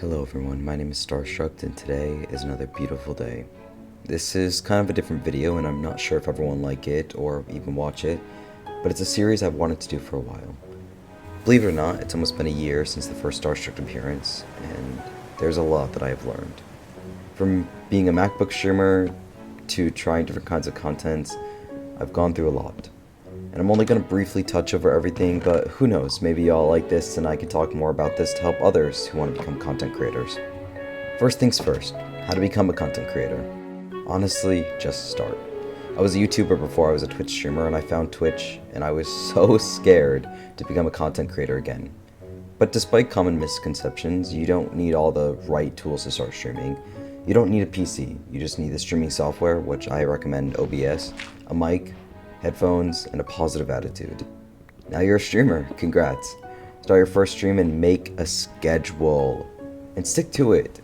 Hello everyone, my name is Starstruck and today is another beautiful day. This is kind of a different video and I'm not sure if everyone will like it or even watch it, but it's a series I've wanted to do for a while. Believe it or not, it's almost been a year since the first Starstruck appearance, and there's a lot that I have learned. From being a MacBook streamer to trying different kinds of content, I've gone through a lot. And I'm only going to briefly touch over everything, but who knows, maybe y'all like this and I can talk more about this to help others who want to become content creators. First things first, how to become a content creator. Honestly, just start. I was a YouTuber before I was a Twitch streamer, and I found Twitch and I was so scared to become a content creator again. But despite common misconceptions, you don't need all the right tools to start streaming. You don't need a PC, you just need the streaming software, which I recommend OBS, a mic, headphones, and a positive attitude. Now you're a streamer, congrats. Start your first stream and make a schedule. And stick to it.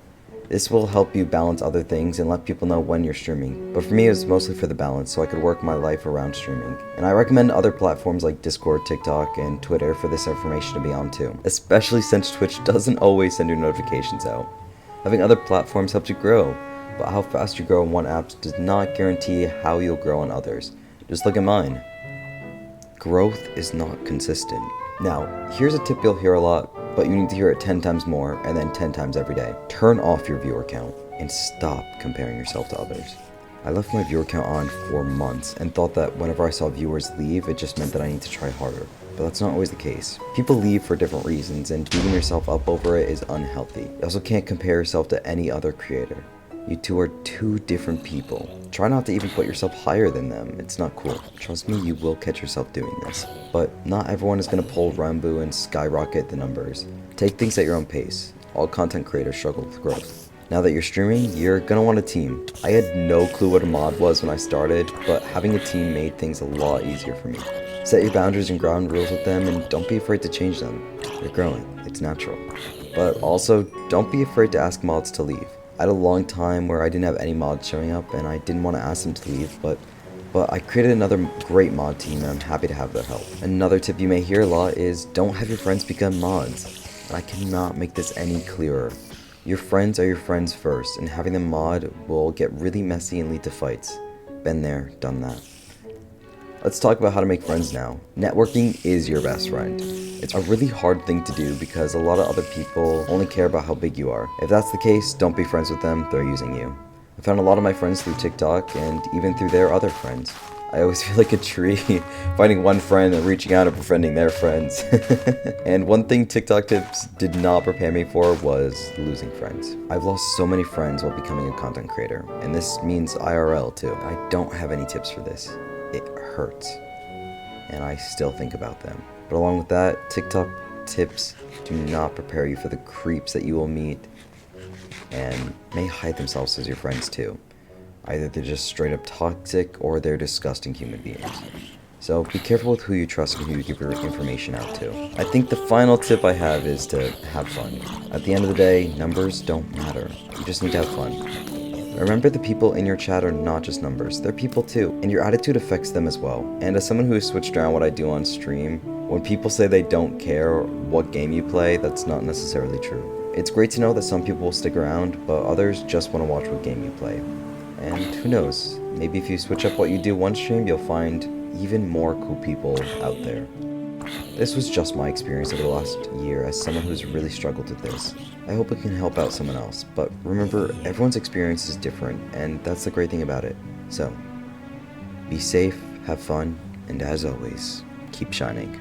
This will help you balance other things and let people know when you're streaming. But for me, it was mostly for the balance, so I could work my life around streaming. And I recommend other platforms like Discord, TikTok, and Twitter for this information to be on too. Especially since Twitch doesn't always send your notifications out. Having other platforms helps you grow, but how fast you grow on one app does not guarantee how you'll grow on others. Just look at mine. Growth is not consistent. Now, here's a tip you'll hear a lot, but you need to hear it 10 times more and then 10 times every day. Turn off your viewer count and stop comparing yourself to others. I left my viewer count on for months and thought that whenever I saw viewers leave, it just meant that I need to try harder. But that's not always the case. People leave for different reasons, and beating yourself up over it is unhealthy. You also can't compare yourself to any other creator. You two are two different people. Try not to even put yourself higher than them. It's not cool. Trust me, you will catch yourself doing this. But not everyone is going to pull Rambo and skyrocket the numbers. Take things at your own pace. All content creators struggle with growth. Now that you're streaming, you're going to want a team. I had no clue what a mod was when I started, but having a team made things a lot easier for me. Set your boundaries and ground rules with them, and don't be afraid to change them. You're growing. It's natural. But also, don't be afraid to ask mods to leave. I had a long time where I didn't have any mods showing up and I didn't want to ask them to leave, but I created another great mod team and I'm happy to have their help. Another tip you may hear a lot is don't have your friends become mods. And I cannot make this any clearer. Your friends are your friends first, and having them mod will get really messy and lead to fights. Been there, done that. Let's talk about how to make friends now. Networking is your best friend. It's a really hard thing to do because a lot of other people only care about how big you are. If that's the case, don't be friends with them, they're using you. I found a lot of my friends through TikTok and even through their other friends. I always feel like a tree, finding one friend and reaching out and befriending their friends. And one thing TikTok tips did not prepare me for was losing friends. I've lost so many friends while becoming a content creator, and this means IRL too. I don't have any tips for this. It hurts, and I still think about them. But along with that, TikTok tips do not prepare you for the creeps that you will meet and may hide themselves as your friends too. Either they're just straight up toxic or they're disgusting human beings. So be careful with who you trust and who you give your information out to. I think the final tip I have is to have fun. At the end of the day, numbers don't matter. You just need to have fun. Remember, the people in your chat are not just numbers, they're people too, and your attitude affects them as well. And as someone who has switched around what I do on stream, when people say they don't care what game you play, that's not necessarily true. It's great to know that some people will stick around, but others just want to watch what game you play. And who knows, maybe if you switch up what you do one stream, you'll find even more cool people out there. This was just my experience over the last year as someone who's really struggled with this. I hope it can help out someone else, but remember, everyone's experience is different, and that's the great thing about it. So, be safe, have fun, and as always, keep shining.